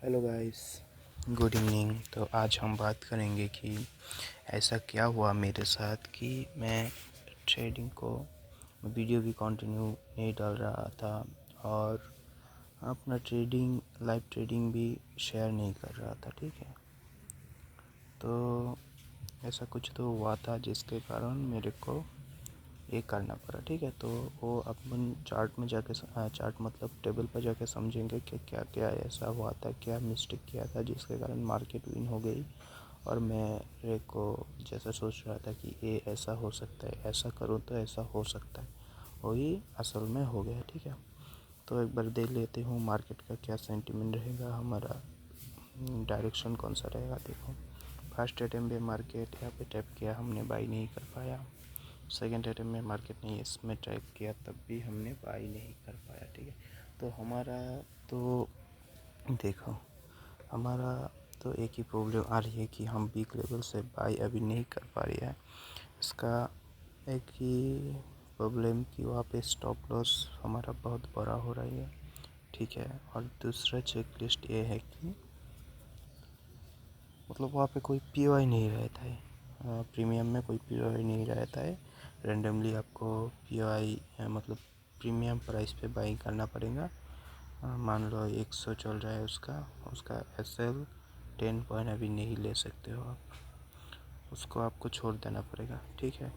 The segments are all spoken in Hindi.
Hello guys, good evening. तो आज हम बात करेंगे कि ऐसा क्या हुआ मेरे साथ कि मैं ट्रेडिंग को वीडियो भी कंटिन्यू नहीं डाल रहा था और अपना लाइव ट्रेडिंग भी शेयर नहीं कर रहा था। ठीक है, तो ऐसा कुछ तो हुआ था जिसके कारण मेरे को ये करना पड़ा। ठीक है, तो वो अपन चार्ट में जाके चार्ट मतलब टेबल पर जाके समझेंगे कि क्या क्या ऐसा हुआ था, क्या मिस्टेक किया था जिसके कारण मार्केट विन हो गई और मेरे को जैसा सोच रहा था कि ये ऐसा हो सकता है, ऐसा करूँ तो ऐसा हो सकता है, वही असल में हो गया। ठीक है, तो एक बार देख लेते हूँ मार्केट का क्या सेंटीमेंट रहेगा, हमारा डायरेक्शन कौन सा रहेगा। देखो, फर्स्ट अटेम्प्ट में मार्केट यहाँ पे टैप किया, हमने बाई नहीं कर पाया। सेकेंड अटेम्प्ट में मार्केट ने इसमें ट्रैप किया, तब भी हमने बाई नहीं कर पाया। ठीक है, तो हमारा तो देखो, हमारा तो एक ही प्रॉब्लम आ रही है कि हम वीक लेवल से बाई अभी नहीं कर पा रही है। इसका एक ही प्रॉब्लम कि वहाँ पे स्टॉप लॉस हमारा बहुत बड़ा हो रही है। ठीक है, और दूसरा चेक लिस्ट ये है कि मतलब वहाँ पे कोई पीओआई नहीं रहता है, प्रीमियम में कोई पीओआई नहीं रहता है। रेंडमली आपको पीओआई मतलब प्रीमियम प्राइस पे बाई करना पड़ेगा। मान लो 100 चल रहा है, उसका एसएल 10 पॉइंट अभी नहीं ले सकते हो आप, उसको आपको छोड़ देना पड़ेगा। ठीक है,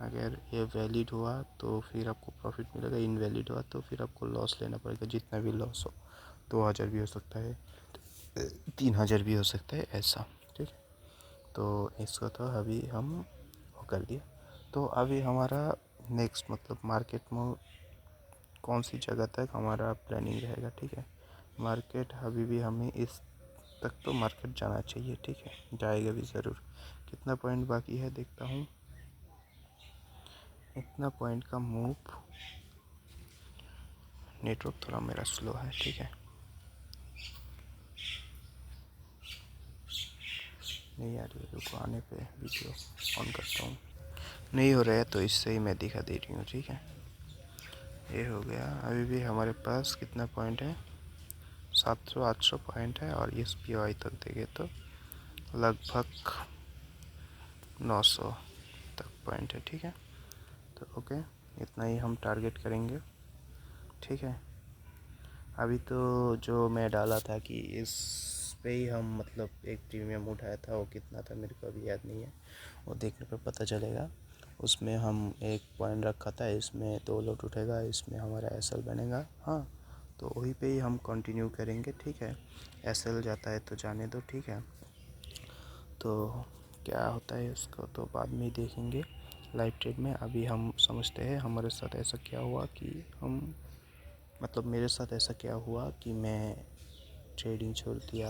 अगर ये वैलिड हुआ तो फिर आपको प्रॉफिट मिलेगा, इनवैलिड हुआ तो फिर आपको लॉस लेना पड़ेगा। जितना भी लॉस हो, 2000 भी हो सकता है, 3000 भी हो सकता है, ऐसा। ठीक है, तो इसको तो अभी हम वो कर दिया। तो अभी हमारा नेक्स्ट मतलब मार्केट में कौन सी जगह तक हमारा प्लानिंग रहेगा। ठीक है, मार्केट अभी भी हमें इस तक तो मार्केट जाना चाहिए। ठीक है, जाएगा भी ज़रूर। कितना पॉइंट बाकी है देखता हूँ, इतना पॉइंट का मूव। नेटवर्क थोड़ा मेरा स्लो है। ठीक है, नहीं आ रही है, रुको, आने पे वीडियो ऑन करता हूँ। नहीं हो रहा है तो इससे ही मैं दिखा दे रही हूँ। ठीक है, ये हो गया। अभी भी हमारे पास कितना पॉइंट है, 700-800 पॉइंट है, और इस पीओआई तक देंगे तो लगभग 900 तक पॉइंट है। ठीक है, तो ओके, इतना ही हम टारगेट करेंगे। ठीक है, अभी तो जो मैं डाला था कि इस पे ही हम मतलब एक प्रीमियम उठाया था, वो कितना था मेरे को अभी याद नहीं है, वो देखने पर पता चलेगा। उसमें हम एक पॉइंट रखा था, इसमें 2 लॉट उठेगा, इसमें हमारा एसएल बनेगा। हाँ, तो वही पे ही हम कंटिन्यू करेंगे। ठीक है, एसएल जाता है तो जाने दो। ठीक है, तो क्या होता है उसको तो बाद में ही देखेंगे लाइव ट्रेड में। अभी हम समझते हैं हमारे साथ ऐसा क्या हुआ कि हम मतलब मेरे साथ ऐसा क्या हुआ कि मैं ट्रेडिंग छोड़ दिया,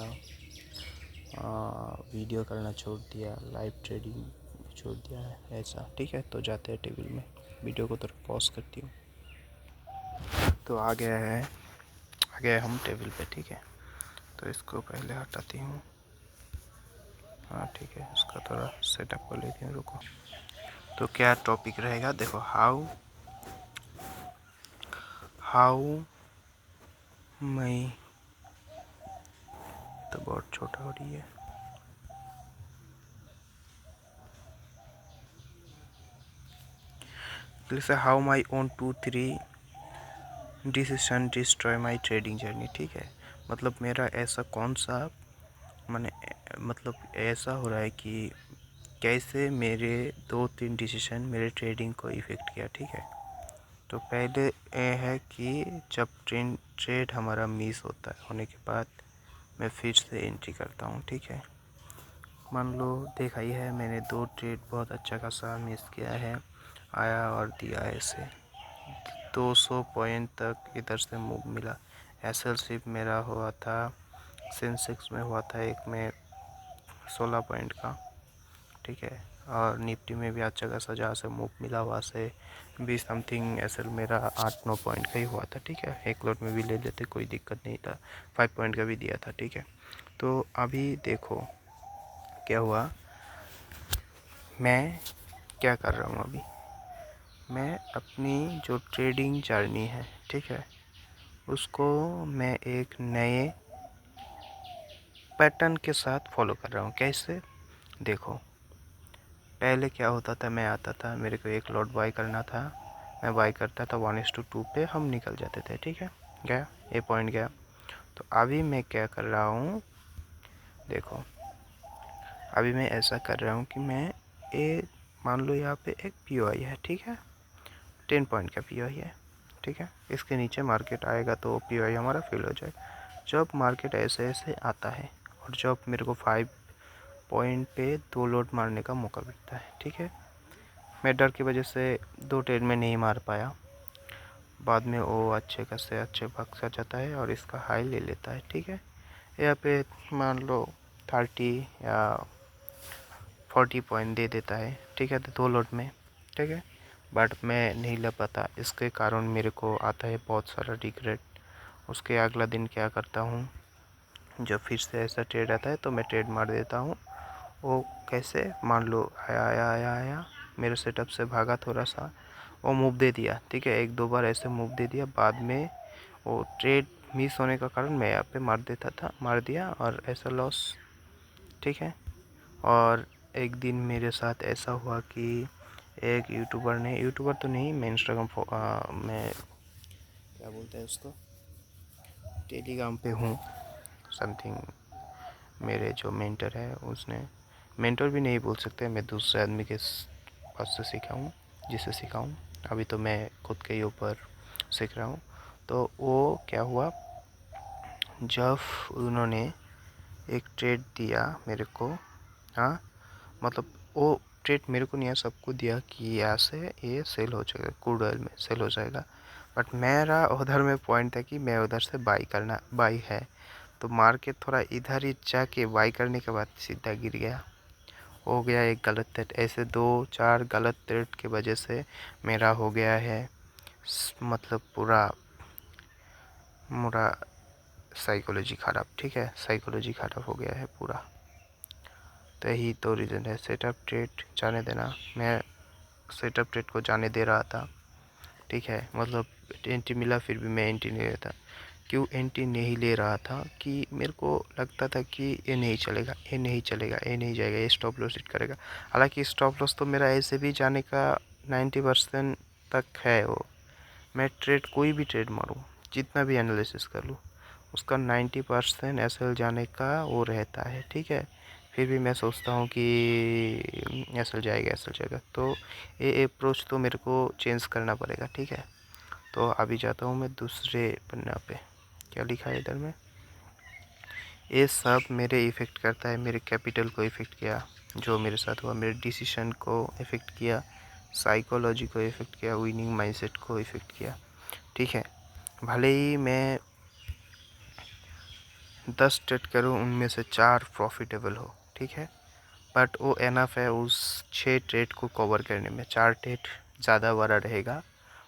वीडियो करना छोड़ दिया, लाइव ट्रेडिंग छोड़ दिया है, ऐसा। ठीक है, तो जाते हैं टेबल में, वीडियो को थोड़ा पॉज करती हूँ। तो आ गए हम टेबल पे। ठीक है, तो इसको पहले हटाती हूँ। हाँ ठीक है, इसका थोड़ा सेटअप कर लेती हूँ, रुको। तो क्या टॉपिक रहेगा, देखो, हाउ मैं तो बहुत छोटा हो रही है। जैसे how my own 2-3 decision destroy my trading journey. ठीक है, मतलब मेरा ऐसा कौन सा मैंने मतलब ऐसा हो रहा है कि कैसे मेरे 2-3 डिसीजन मेरे ट्रेडिंग को इफ़ेक्ट किया। ठीक है, तो पहले ये है कि जब ट्रेड हमारा मिस होने के बाद मैं फिर से एंट्री करता हूँ। ठीक है, मान लो देखा ही है मैंने 2 ट्रेड बहुत अच्छा खासा मिस किया है, आया और दिया ऐसे 200 पॉइंट तक इधर से मूव मिला। एसएल सिर्फ मेरा हुआ था, सेंसेक्स में हुआ था एक में 16 पॉइंट का। ठीक है, और निफ्टी में भी अच्छा खासा जहाँ से मूव मिला वहाँ से 20 समथिंग एसएल मेरा 8-9 पॉइंट का ही हुआ था। ठीक है, एक लॉट में भी ले लेते, कोई दिक्कत नहीं था, 5 पॉइंट का भी दिया था। ठीक है, तो अभी देखो क्या हुआ, मैं क्या कर रहा हूँ अभी। मैं अपनी जो ट्रेडिंग जर्नी है, ठीक है, उसको मैं एक नए पैटर्न के साथ फॉलो कर रहा हूँ। कैसे? देखो, पहले क्या होता था, मैं आता था, मेरे को एक लॉट बाई करना था, मैं बाई करता था 1:2 पे हम निकल जाते थे। ठीक है, गया ये पॉइंट गया। तो अभी मैं क्या कर रहा हूँ, देखो अभी मैं ऐसा कर रहा हूँ कि मैं ए मान लो यहाँ पे एक POI है। ठीक है, 10 पॉइंट का POI है। ठीक है, इसके नीचे मार्केट आएगा तो POI हमारा फिल हो जाए। जब मार्केट ऐसे ऐसे आता है और जब मेरे को 5 पॉइंट पे 2 लॉट मारने का मौका मिलता है। ठीक है, मैं डर की वजह से 2 ट्रेड में नहीं मार पाया, बाद में वो अच्छे खासे अच्छे भाग सा जाता है और इसका हाई ले लेता है। ठीक है, यहाँ पे मान लो 30 या 40 पॉइंट दे देता है। ठीक है, तो 2 लॉट में। ठीक है, बट मैं नहीं ले पाता, इसके कारण मेरे को आता है बहुत सारा रिग्रेट। उसके अगला दिन क्या करता हूँ, जब फिर से ऐसा ट्रेड आता है तो मैं ट्रेड मार देता हूँ। वो कैसे, मान लो आया आया आया आया, मेरे सेटअप से भागा थोड़ा सा, वो मूव दे दिया। ठीक है, 1-2 बार ऐसे मूव दे दिया, बाद में वो ट्रेड मिस होने का कारण मैं यहाँ पे मार दिया और ऐसा लॉस। ठीक है, और एक दिन मेरे साथ ऐसा हुआ कि एक यूट्यूबर तो नहीं, मैं इंस्टाग्राम मैं क्या बोलते हैं उसको, टेलीग्राम पे हूँ समथिंग। मेरे जो मेंटर है, उसने, मेंटर भी नहीं बोल सकते, मैं दूसरे आदमी के पास से सीखा हूँ, जिससे सीखा हूँ। अभी तो मैं खुद के ऊपर सीख रहा हूँ। तो वो क्या हुआ, जब उन्होंने एक ट्रेड दिया मेरे को, हाँ मतलब वो ट्रेड मेरे को नहीं है, सबको दिया कि यहाँ से ये सेल हो जाएगा, क्रूड ऑयल में सेल हो जाएगा। बट मेरा उधर में पॉइंट था कि मैं उधर से बाई है, तो मार्केट थोड़ा इधर ही जाके बाई करने के बाद सीधा गिर गया, हो गया एक गलत ट्रेड। ऐसे 2-4 गलत ट्रेड की वजह से मेरा हो गया है मतलब पूरा साइकोलॉजी ख़राब। ठीक है, साइकोलॉजी ख़राब हो गया है पूरा। तो यही तो रीज़न है, सेटअप ट्रेड जाने देना। मैं सेटअप ट्रेड को जाने दे रहा था। ठीक है, मतलब एंट्री मिला फिर भी मैं एंट्री नहीं लेता। क्यों एंट्री नहीं ले रहा था कि मेरे को लगता था कि ये नहीं चलेगा, ये नहीं चलेगा, ये नहीं जाएगा, ये स्टॉप लॉस हिट करेगा। हालांकि स्टॉप लॉस तो मेरा ऐसे भी जाने का 90% तक है। वो मैं ट्रेड कोई भी ट्रेड मारूँ, जितना भी एनालिसिस कर लूँ, उसका 90% एसएल जाने का वो रहता है। ठीक है, फिर भी मैं सोचता हूँ कि एसएल जाएगा, तो ये अप्रोच तो मेरे को चेंज करना पड़ेगा। ठीक है, तो अभी जाता हूँ मैं दूसरे पन्ना पे। क्या लिखा है इधर में, ये सब मेरे इफ़ेक्ट करता है, मेरे कैपिटल को इफ़ेक्ट किया, जो मेरे साथ हुआ मेरे डिसीजन को इफ़ेक्ट किया, साइकोलॉजी को इफ़ेक्ट किया, विनिंग माइंडसेट को इफ़ेक्ट किया। ठीक है, भले ही मैं 10 ट्रेड करूँ, उनमें से 4 प्रॉफिटेबल हो। ठीक है, बट वो एनफ है उस 6 ट्रेड को कवर करने में। 4 ट्रेड ज़्यादा बड़ा रहेगा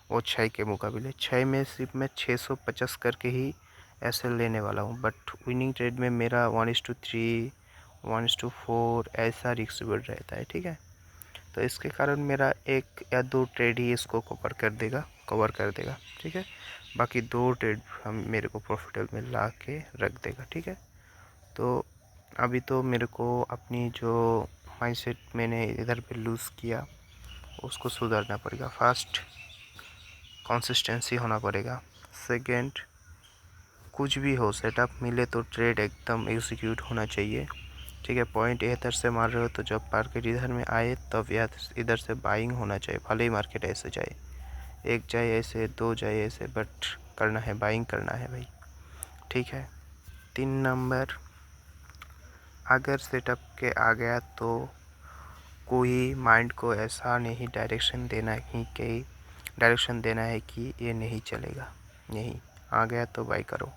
वो 6 के मुकाबले। 6 में सिर्फ मैं 650 करके ही ऐसे लेने वाला हूँ, बट विनिंग ट्रेड में मेरा 1:3 1:4 ऐसा रिस्क बढ़ रहता है। ठीक है, तो इसके कारण मेरा 1 या 2 ट्रेड ही इसको कवर कर देगा। ठीक है, बाकी 2 ट्रेड हम मेरे को प्रॉफिटेबल में ला के रख देगा। ठीक है, तो अभी तो मेरे को अपनी जो माइंडसेट मैंने इधर पे लूज़ किया उसको सुधारना पड़ेगा। फर्स्ट, कंसिस्टेंसी होना पड़ेगा। सेकंड, कुछ भी हो सेटअप मिले तो ट्रेड एकदम एग्जीक्यूट होना चाहिए। ठीक है, पॉइंट इधर से मार रहे हो तो जब मार्केट इधर में आए तब इधर से बाइंग होना चाहिए। भले ही मार्केट ऐसे जाए, 1 जाए ऐसे, 2 जाए ऐसे, बट करना है, बाइंग करना है भाई। ठीक है, 3 नंबर, अगर सेटअप के आ गया तो कोई माइंड को ऐसा नहीं डायरेक्शन देना है कि ये नहीं चलेगा। नहीं, आ गया तो बाई करो,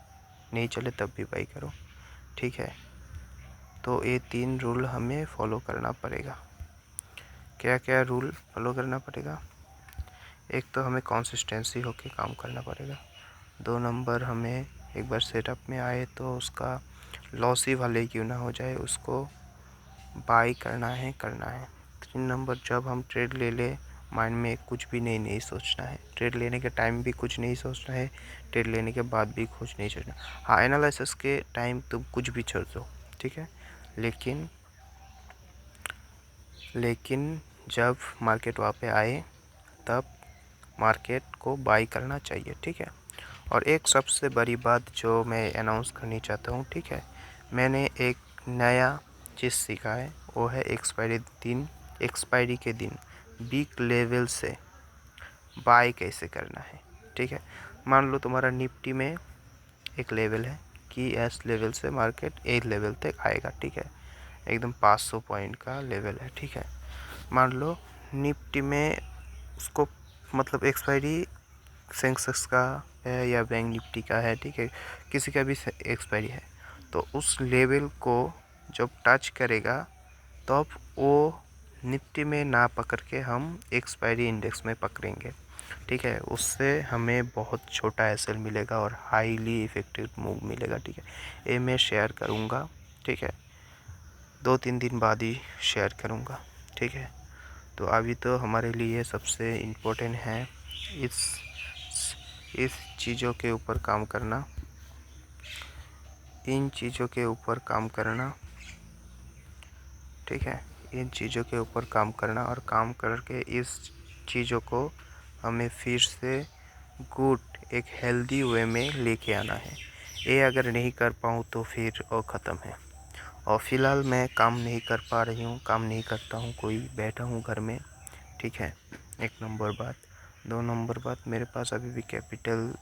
नहीं चले तब भी बाई करो। ठीक है, तो ये 3 रूल हमें फॉलो करना पड़ेगा। क्या क्या रूल फॉलो करना पड़ेगा? एक तो हमें कंसिस्टेंसी होके काम करना पड़ेगा। 2 नंबर, हमें एक बार सेटअप में आए तो उसका लॉस ही भले क्यों ना हो जाए, उसको बाई करना है। 3 नंबर, जब हम ट्रेड ले ले, माइंड में कुछ भी नहीं सोचना है। ट्रेड लेने के टाइम भी कुछ नहीं सोचना है, ट्रेड लेने के बाद भी कुछ नहीं सोचना। हाँ, एनालिसिस के टाइम तुम कुछ भी छोड़ दो। ठीक ठीक है। लेकिन जब मार्केट वहाँ पे आए तब मार्केट को बाई करना चाहिए, ठीक है। और एक सबसे बड़ी बात जो मैं अनाउंस करनी चाहता हूँ, ठीक है, मैंने एक नया चीज़ सीखा है, वो है एक्सपायरी के दिन वीक लेवल से बाय कैसे करना है, ठीक है। मान लो तुम्हारा निफ्टी में एक लेवल है कि एस लेवल से मार्केट ए लेवल तक आएगा, ठीक है, एकदम 500 पॉइंट का लेवल है, ठीक है। मान लो निफ्टी में उसको मतलब एक्सपायरी सेंसेक्स का है या बैंक निफ्टी का है, ठीक है, किसी का भी एक्सपायरी है, तो उस लेवल को जब टच करेगा तब वो निफ्टी में ना पकड़ के हम एक्सपायरी इंडेक्स में पकड़ेंगे, ठीक है। उससे हमें बहुत छोटा एसएल मिलेगा और हाईली इफेक्टिव मूव मिलेगा, ठीक है। ये मैं शेयर करूँगा, ठीक है, 2-3 दिन बाद ही शेयर करूँगा, ठीक है। तो अभी तो हमारे लिए सबसे इम्पोर्टेंट है इस चीज़ों के ऊपर काम करना, इन चीज़ों के ऊपर काम करना, ठीक है, इन चीज़ों के ऊपर काम करना और काम करके इस चीज़ों को हमें फिर से गुड एक हेल्दी वे में लेके आना है। ये अगर नहीं कर पाऊँ तो फिर वो ख़त्म है। और फ़िलहाल मैं काम नहीं कर पा रही हूँ, काम नहीं करता हूँ, कोई बैठा हूँ घर में, ठीक है, 1 नंबर बात। 2 नंबर बात, मेरे पास अभी भी कैपिटल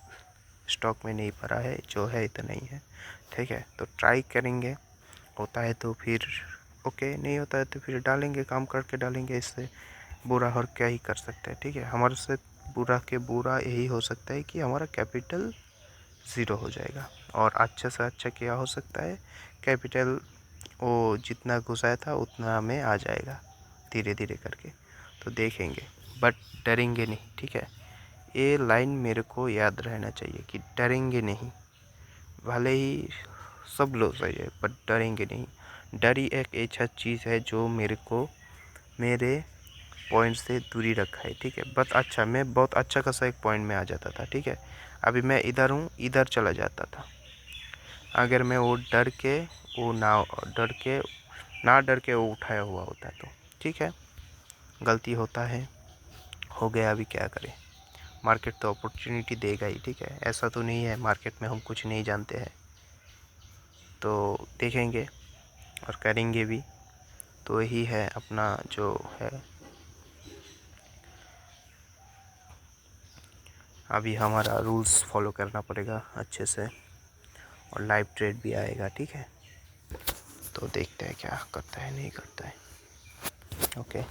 स्टॉक में नहीं भरा है, जो है इतना ही है, ठीक है। तो ट्राई करेंगे, होता है तो फिर ओके, नहीं होता है तो फिर डालेंगे, काम करके डालेंगे, इससे बुरा और क्या ही कर सकते हैं, ठीक है। हमारे से बुरा के बुरा यही हो सकता है कि हमारा कैपिटल ज़ीरो हो जाएगा, और अच्छे से अच्छा क्या हो सकता है, कैपिटल वो जितना घुसाया था उतना में आ जाएगा धीरे धीरे करके, तो देखेंगे, बट डरेंगे नहीं, ठीक है। ये लाइन मेरे को याद रहना चाहिए कि डरेंगे नहीं, भले ही सब लोग सही है बट डरेंगे नहीं। डर ही एक ऐसा चीज़ है जो मेरे को मेरे पॉइंट से दूरी रखा है, ठीक है। बट अच्छा, मैं बहुत अच्छा खासा एक पॉइंट में आ जाता था, ठीक है। अभी मैं इधर हूँ, इधर चला जाता था। अगर मैं वो डर के वो उठाया हुआ होता तो ठीक है, गलती होता है, हो गया, अभी क्या करें। मार्केट तो अपॉर्चुनिटी देगा ही, ठीक है। ऐसा तो नहीं है मार्केट में हम कुछ नहीं जानते हैं, तो देखेंगे और करेंगे भी। तो यही है अपना जो है, अभी हमारा रूल्स फॉलो करना पड़ेगा अच्छे से, और लाइव ट्रेड भी आएगा, ठीक है। तो देखते हैं क्या करता है नहीं करता है, ओके।